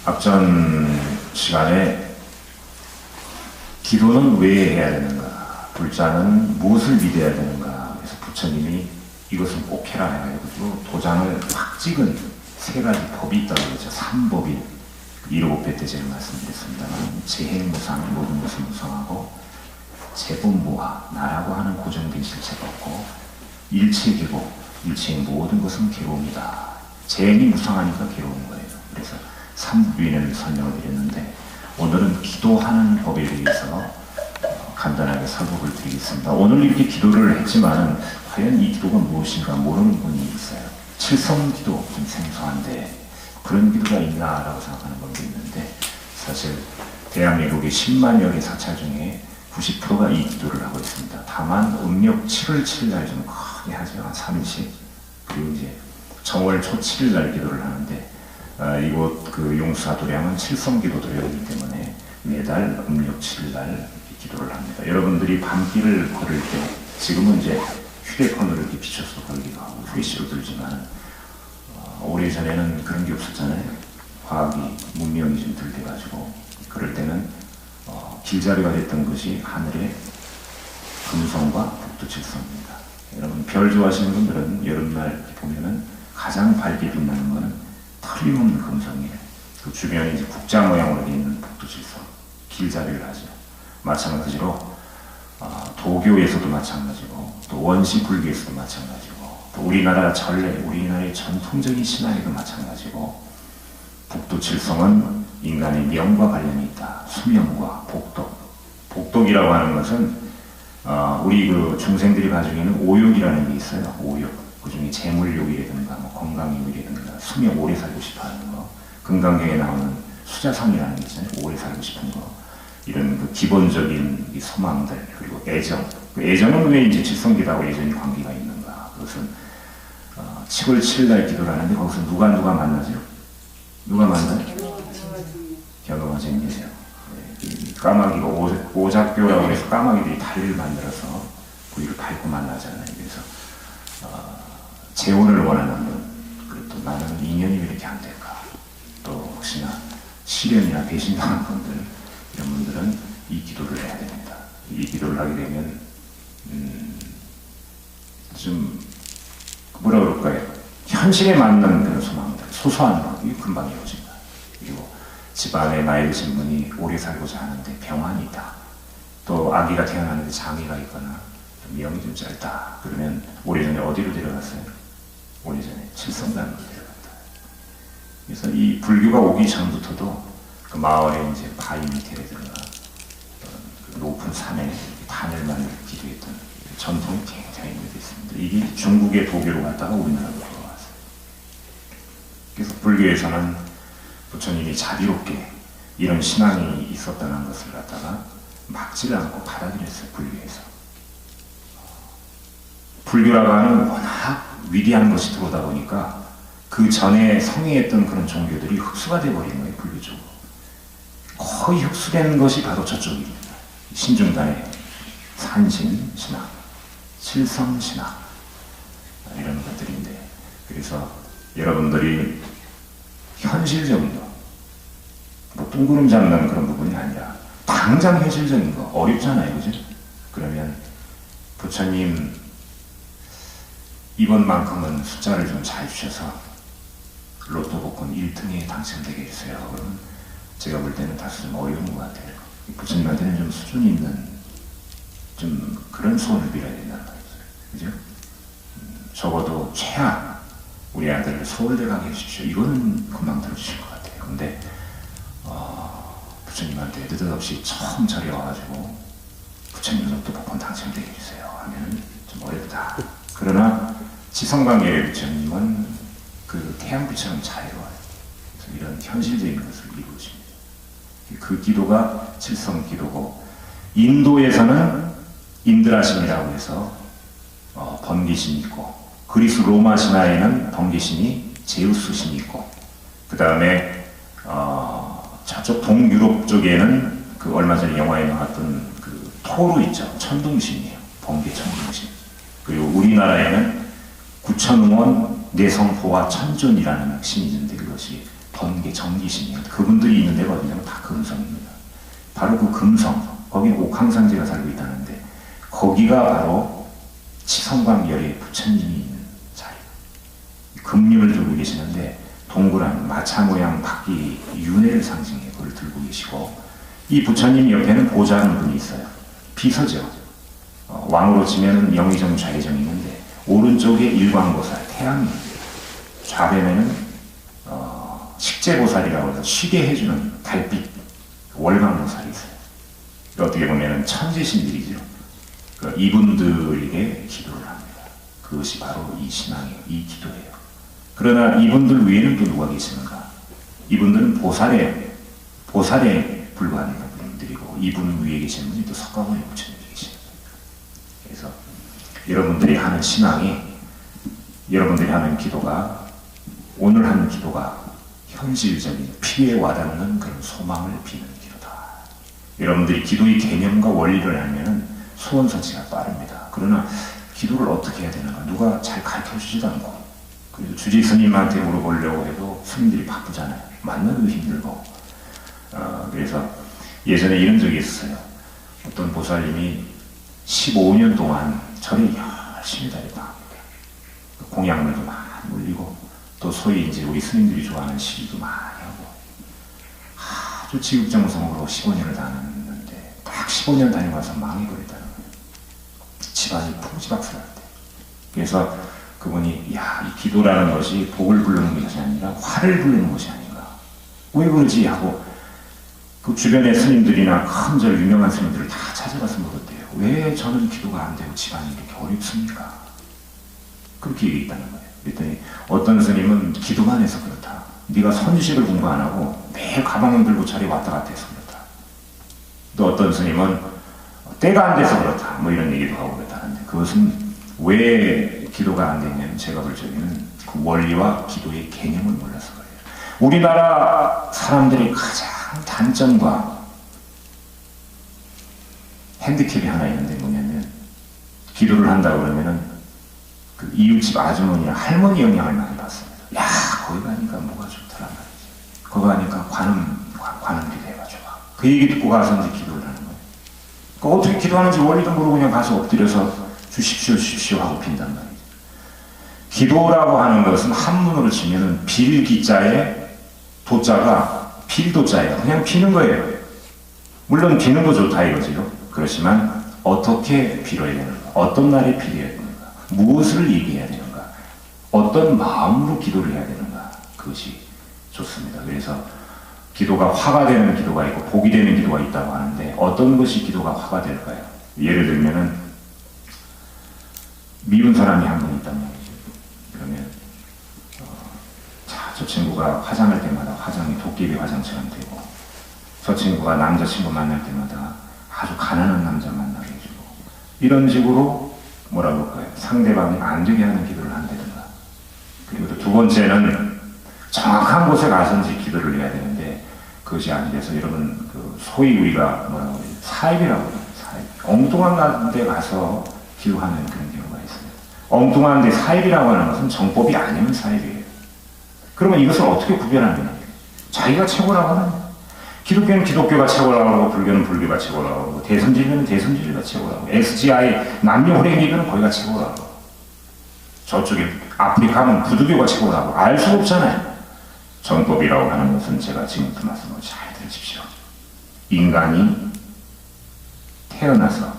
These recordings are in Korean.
앞전 시간에 기도는 왜 해야 되는가, 불자는 무엇을 믿어야 되는가, 그래서 부처님이 이것은 꼭 해라 해가지고 도장을 확 찍은 세 가지 법이 있다고 그러죠. 삼법이 159회 때 제가 말씀드렸습니다만, 재행무상, 모든 것을 무상하고, 재본무화, 나라고 하는 고정된 실체가 없고, 일체계고, 일체의 모든 것은 괴로움이다. 재행이 무상하니까 괴로운 거예요. 그래서 삼부인을 설명을 드렸는데, 오늘은 기도하는 법에 대해서 간단하게 설법을 드리겠습니다. 오늘 이렇게 기도를 했지만 과연 이 기도가 무엇인가 모르는 분이 있어요. 칠성기도 좀 생소한데 그런 기도가 있나라고 생각하는 분도 있는데, 사실 대한민국의 10만여 개 사찰 중에 90%가 이 기도를 하고 있습니다. 다만 음력 7월 7일 날 좀 크게 하죠. 한 3일씩. 그리고 이제 정월 초 7일 날 기도를 하는데, 이곳 그 용수사도량은 칠성기도도량이기 때문에 매달 음력 7일 날 기도를 합니다. 여러분들이 밤길을 걸을 때, 지금은 이제 휴대폰으로 이렇게 비춰서 걸기도 하고 후레쉬로 들지만, 오래전에는 그런 게 없었잖아요. 과학이, 문명이 좀 들돼가지고, 그럴 때는 길잡이가 됐던 것이 하늘의 금성과 북두칠성입니다. 여러분 별 좋아하시는 분들은 여름날 보면은 가장 밝게 빛나는 것은 틀림없는 금성이에요. 그 주변에 이제 국자 모양으로 되어 있는 북두칠성, 길잡이를 하죠. 마찬가지로 도교에서도 마찬가지고, 또 원시 불교에서도 마찬가지고, 또 우리나라 전래, 우리나라의 전통적인 신앙에도 마찬가지고, 북두칠성은 인간의 명과 관련이 있다. 수명과 복덕. 복덕이라고 하는 것은 우리 그 중생들이 가지고 있는 오욕이라는 게 있어요. 오욕. 그 중에 재물욕이라든가 뭐 건강욕이라든가 수명 오래 살고 싶어하는 거, 금강경에 나오는 수자성이라는 게 있잖아요. 오래 살고 싶은 거. 이런 그 기본적인 이 소망들, 그리고 애정. 그 애정은 왜 이제 칠성기도하고 애정이 관계가 있는가? 그것은 7월 7일 날 기도를 하는데, 거기서 누가 만나죠? 누가 만나요? 견호화쟁이 계세요. 네, 까마귀가 오작교라고 해서 까마귀들이 다리를 만들어서 부위를 밟고 만나잖아요. 그래서 재혼을 원하는 분, 그리고 또 나는 인연이 왜 이렇게 안 될까? 또 혹시나 시련이나 배신당한 분들, 이런 분들은 이 기도를 해야 됩니다. 이 기도를 하게 되면 좀 뭐라 그럴까요? 현실에 맞는 그런 소망들, 소소한 거, 이게 금방 이루어집니다. 그리고 집안에 나이 드신 분이 오래 살고자 하는데 병환이 있다. 또 아기가 태어났는데 장애가 있거나 좀 명이 좀 짧다. 그러면 오래전에 어디로 데려갔어요? 오래전에 칠성단으로 데려갔다. 그래서 이 불교가 오기 전부터도 그 마을에 이제 바위 밑에라든가 그 높은 산에 단을 만들어 기도했던 전통이 굉장히 오래되어 있습니다. 이게 중국의 도교로 갔다가 우리나라로 들어왔어요. 그래서 불교에서는 부처님이 자비롭게 이런 신앙이 있었다는 것을 갖다가 막지를 않고 받아들였어요. 했어요. 불교에서. 불교라고 하는 워낙 위대한 것이 들어오다 보니까 그 전에 성행했던 그런 종교들이 흡수가 돼버린 거예요. 불교 쪽으로. 거의 흡수되는 것이 바로 저쪽입니다. 신중단의 산신신앙, 칠성신앙, 이런 것들인데, 그래서 여러분들이 현실적인 거, 뭐 뜬구름 잡는 그런 부분이 아니라 당장 현실적인 거, 어렵잖아요. 그죠? 그러면 부처님 이번만큼은 숫자를 좀 잘 주셔서 로또 복권 1등에 당첨되게 해주세요. 그러면 제가 볼 때는 다소 좀 어려운 것 같아요. 부처님한테는 좀 수준이 있는 좀 그런 소원을 빌어야 된다는 말이죠. 그죠? 적어도 최악 우리 아들을 서울대 가게 해주십시오. 이거는 금방 들어주실 것 같아요. 근데 부처님한테 느닷없이 처음 절에 와가지고 부처님 로또 복권 당첨되게 해주세요 하면 좀 어렵다. 그러나 지성관계의 부처님은 그 태양빛처럼 자유로워요. 그래서 이런 현실적인 것을 이루어집니다. 그 기도가 칠성기도고, 인도에서는 인드라신이라고 해서 번개신이 있고, 그리스 로마 신화에는 번개신이 제우스신이 있고, 그 다음에 저쪽 동유럽 쪽에는 그 얼마 전에 영화에 나왔던 그 토르 있죠. 천둥신이에요. 번개 천둥신. 그리고 우리나라에는 구천웅원 내성포화 천존이라는 신이 있는데, 그것이 번개, 전기신이에요. 그분들이 있는 데가 어디냐면 다 금성입니다. 바로 그 금성, 거기 옥황상제가 살고 있다는데 거기가 바로 치성광열의 부처님이 있는 자리예요. 금륜을 들고 계시는데 동그란 마차 모양 바퀴 윤회를 상징해 그걸 들고 계시고 이 부처님 옆에는 보좌하는 분이 있어요. 비서죠. 왕으로 치면 영의정, 좌의정이 있는데 오른쪽에 일광보살, 태양이 좌변에는 식재보살이라고 해서 쉬게 해주는 달빛 월광보살이 있어요. 어떻게 보면 천지신들이죠. 이분들에게 기도를 합니다. 그것이 바로 이 신앙이에요. 이 기도예요. 그러나 이분들 위에는 또 누가 계시는가? 이분들은 보살에 불과한 분들이고 이분 위에 계신 분이 또 석가모니 부처님이 계시는 거예요. 그래서 여러분들이 하는 신앙이, 여러분들이 하는 기도가, 오늘 하는 기도가 현실적인 피부에 와닿는 그런 소망을 비는 기도다. 여러분들이 기도의 개념과 원리를 알면 소원서치가 빠릅니다. 그러나 기도를 어떻게 해야 되는가 누가 잘 가르쳐주지도 않고, 그래서 주지 스님한테 물어보려고 해도 스님들이 바쁘잖아요. 만나기도 힘들고. 그래서 예전에 이런 적이 있었어요. 어떤 보살님이 15년 동안 절에 열심히 다녔다. 공양물도 많이 물리고 또 소위 이제 우리 스님들이 좋아하는 시기도 많이 하고 아주 지극정성으로 15년을 다녔는데 딱 15년 다니고 와서 망해버렸다는 거예요. 집안이 풍지박살났대. 그래서 그분이 이 기도라는 것이 복을 부르는 것이 아니라 화를 부르는 것이 아닌가. 왜 그러지 하고 그 주변의 스님들이나 큰 절 유명한 스님들을 다 찾아가서 물었대요. 왜 저는 기도가 안 되고 집안이 이렇게 어렵습니까? 그렇게 얘기했다는 거예요. 그랬더니 어떤 스님은 기도만 해서 그렇다. 네가 선지식을 공부 안 하고 매일 가방을 들고 절에 왔다 갔다 해서 그렇다. 또 어떤 스님은 때가 안 돼서 그렇다. 뭐 이런 얘기도 하고 그렇다는데 그것은 왜 기도가 안 되냐면 제가 볼 적에는 그 원리와 기도의 개념을 몰라서 그래요. 우리나라 사람들이 가장 단점과 핸디캡이 하나 있는데 뭐냐면 기도를 한다 그러면은 그 이웃집 아주머니나 할머니 영향을 많이 받습니다. 야 거기 가니까 뭐가 좋더라 말이지. 거기 가니까 관음 기도해가 좋아. 그 얘기 듣고 가서 이제 기도를 하는 거예요. 그 어떻게 기도하는지 원리도 모르고 그냥 가서 엎드려서 주십시오 하고 빈단 말이죠. 기도라고 하는 것은 한문으로 치면은 빌기자에 도자가 빌도자예요. 그냥 비는 거예요. 물론 비는 거 좋다 이거죠. 그렇지만 어떻게 빌어야 되는가? 어떤 날에 빌어야 되는가? 무엇을 얘기해야 되는가? 어떤 마음으로 기도를 해야 되는가? 그것이 좋습니다. 그래서 기도가 화가 되는 기도가 있고 복이 되는 기도가 있다고 하는데 어떤 것이 기도가 화가 될까요? 예를 들면은 미운 사람이 한 분 있단 말이죠. 그러면 저 친구가 화장할 때마다 화장이 도깨비 화장처럼 되고 저 친구가 남자친구 만날 때마다 아주 가난한 남자 만나게 해주고 이런 식으로 뭐라 그럴까요? 상대방이 안 되게 하는 기도를 한다든가. 그리고 또 두 번째는 정확한 곳에 가서 이제 기도를 해야 되는데 그것이 안 돼서 여러분 그 소위 우리가 뭐라고 해요? 사입이라고 해요. 사입. 엉뚱한 데 가서 기도하는 그런 경우가 있습니다. 엉뚱한 데 사입이라고 하는 것은 정법이 아니면 사입이에요. 그러면 이것을 어떻게 구별하느냐? 자기가 최고라고 하는 거예요. 기독교는 기독교가 최고라고 하고 불교는 불교가 최고라고 하고 대선진리는 대선진리가 최고라고 하고 SGI 남녀호랭이교는 거기가 최고라고 하고 저쪽에 아프리카는 부두교가 최고라고 알 수 없잖아요. 정법이라고 하는 것은 제가 지금부터 말씀을 잘 들으십시오. 인간이 태어나서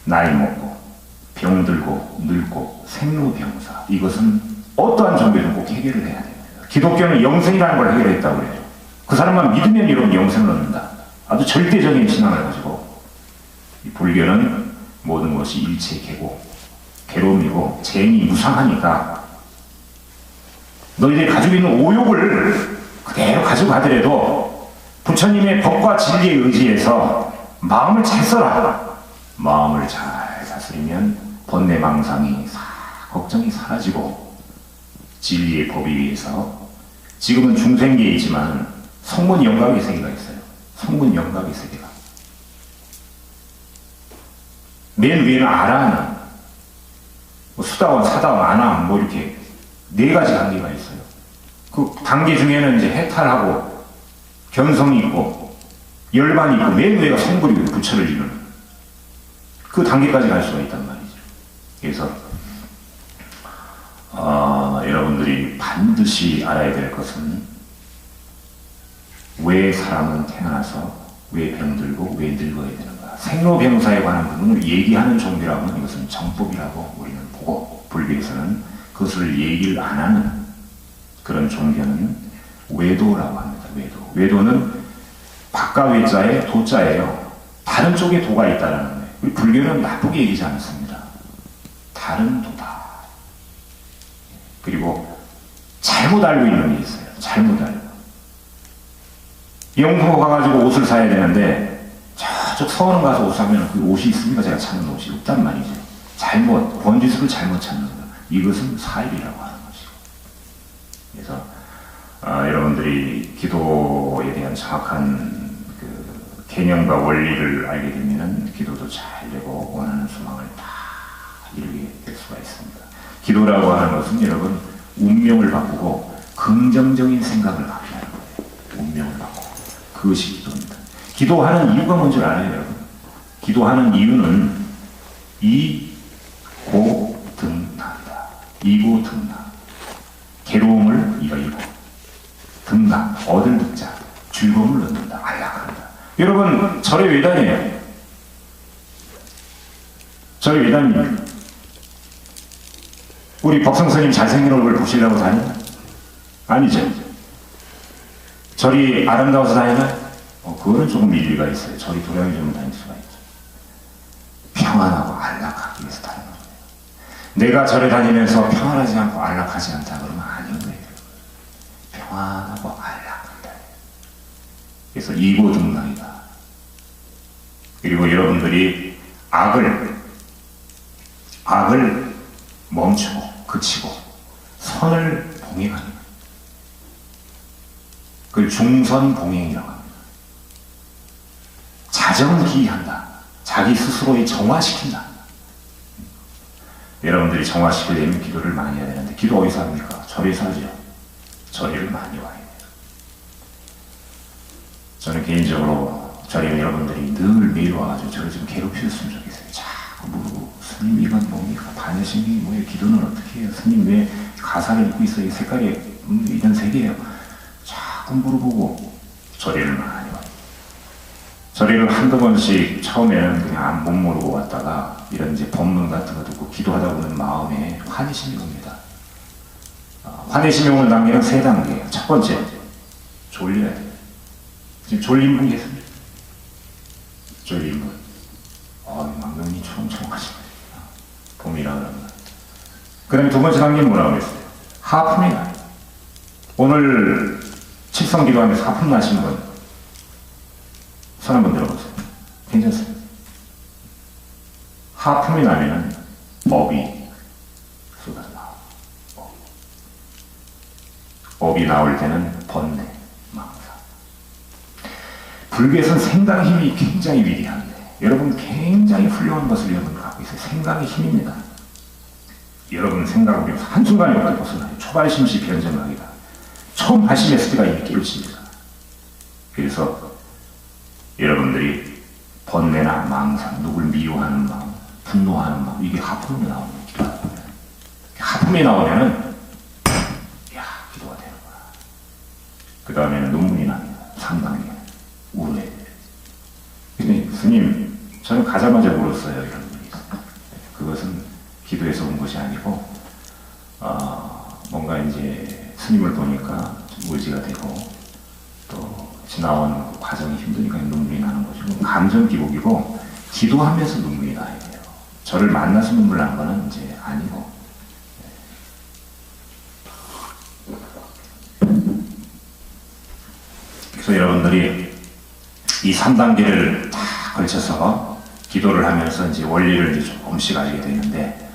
나이 먹고 병들고 늙고 생로병사 이것은 어떠한 종교든 꼭 해결을 해야 됩니다. 기독교는 영생이라는 걸 해결했다고 그래요. 그 사람만 믿으면 이런 영생을 얻는다. 아주 절대적인 신앙을 가지고 이 불교는 모든 것이 일체 개고 괴로움이고 재행이 무상하니까 너희들이 가지고 있는 오욕을 그대로 가져가더라도 부처님의 법과 진리에 의지해서 마음을 잘 써라. 마음을 잘 다스리면 번뇌망상이 걱정이 사라지고 진리의 법에 의해서 지금은 중생계에 있지만 성문 영각의 세계가 있어요. 성문 영각의 세계가. 맨 위에는 아라하나, 뭐 수다원, 사다원, 아나함 뭐 이렇게 네 가지 단계가 있어요. 그 그 단계 중에는 이제 해탈하고 견성이 있고 열반이 있고 맨 위가 성불이고 부처를 이루는 그 단계까지 갈 수가 있단 말이죠. 그래서 여러분들이 반드시 알아야 될 것은 왜 사람은 태어나서 왜 병들고 왜 늙어야 되는가. 생로병사에 관한 부분을 얘기하는 종교라면 이것은 정법이라고 우리는 보고, 불교에서는 그것을 얘기를 안 하는 그런 종교는 외도라고 합니다. 외도는 바깥 외자에 도자예요. 다른 쪽에 도가 있다는 거예요. 우리 불교는 나쁘게 얘기하지 않습니다. 다른 도다. 그리고 잘못 알고 있는 게 있어요. 잘못 알고. 영국 가가지고 옷을 사야 되는데 저쪽 서원 가서 옷 사면 그 옷이 있습니까? 제가 찾는 옷이 없단 말이죠. 잘못, 번지수를 잘못 찾는 거예요. 이것은 사입이라고 하는 것이고. 그래서 여러분들이 기도에 대한 정확한 그 개념과 원리를 알게 되면 기도도 잘 되고 원하는 소망을 다 이루게 될 수가 있습니다. 기도라고 하는 것은 여러분 운명을 바꾸고 긍정적인 생각을 갖게 하는 거예요. 운명을 바꾸고. 그것이 기도입니다. 기도하는 이유가 뭔지 알아요, 여러분? 기도하는 이유는 이고등락이다. 이고등락. 괴로움을 이기고 등락, 얻을 득자, 즐거움을 얻는다, 안락한다. 여러분, 절에 왜 다녀요? 절에 왜 다닙니까? 우리 법성스님 잘생긴 얼굴 보시려고 다니나? 아니죠. 절이 아름다워서 다니나? 그거는 조금 일리가 있어요. 절이 도량이 좀 다닐 수가 있죠. 평안하고 안락하기 위해서 다니는 거예요. 내가 절에 다니면서 평안하지 않고 안락하지 않다 그러면 아닌 거예요. 평안하고 안락한다. 그래서 이고등락이다. 그리고 여러분들이 악을 멈추고 그치고 선을 봉행하는 거예요. 그걸 중선봉행이라고 합니다. 자정기한다. 자기 스스로의 정화시킨다. 여러분들이 정화시키려면 기도를 많이 해야 되는데 기도 어디서 합니까? 절에서 하죠. 절에를 많이 와야 돼요. 저는 개인적으로 절에 여러분들이 늘 매일 와가지고 저를 좀 괴롭히셨으면 좋겠어요. 자꾸 물고 스님 이건 뭡니까? 반야신경이 뭐예요? 기도는 어떻게 해요? 스님 왜 가사를 입고 있어요? 색깔이 이런 색이에요. 자꾸 물어보고 절에를 많이 와요. 절에를 한두 번씩 처음에는 그냥 못 모르고 왔다가 이런 이제 법문 같은 거 듣고 기도하다 보면 마음에 환희심이 옵니다. 환희심이 오는 단계는 3단계예요. 첫 번째, 졸려야 돼요. 지금 졸린 분 계십니까? 졸린 분. 막 눈이 초롱초롱하시고 봄이라 그러면. 그 다음에 두 번째 단계는 뭐라고 했어요? 하품이 나요. 오늘 칠성 기도하면서 하품 나시는 분 손 한번 들어보세요. 괜찮습니다. 하품이 나면은 업이 쏟아져 나와요. 업이 나올 때는 번뇌, 망사. 불교에서는 생각 힘이 굉장히 위대한데 여러분 굉장히 훌륭한 것을 여러분 갖고 있어요. 생각의 힘입니다. 여러분 생각을 한순간에 어떻게 벗어나요? 초발심시 변정학이다. 처음 발심했을 때가 이미 깨우칩니다. 그래서 여러분들이 번뇌나 망상, 누굴 미워하는 마음, 분노하는 마음, 이게 하품이 나오는 기도하다 보면 하품이 나오면은 야 기도가 되는 거야. 그 다음에는 눈물이 납니다. 3단계 울어야 돼요. 근데 스님 저는 가자마자 울었어요. 이런 분이 있어요. 그것은 기도에서 온 것이 아니고 뭔가 이제 스님을 보니까 좀 의지가 되고 또 지나온 과정이 힘드니까 눈물이 나는 거죠. 감정 기복이고 기도하면서 눈물이 나야 돼요. 저를 만나서 눈물 나는 거는 이제 아니고. 그래서 여러분들이 이 3단계를 다 걸쳐서 기도를 하면서 이제 원리를 이제 조금씩 알게 되는데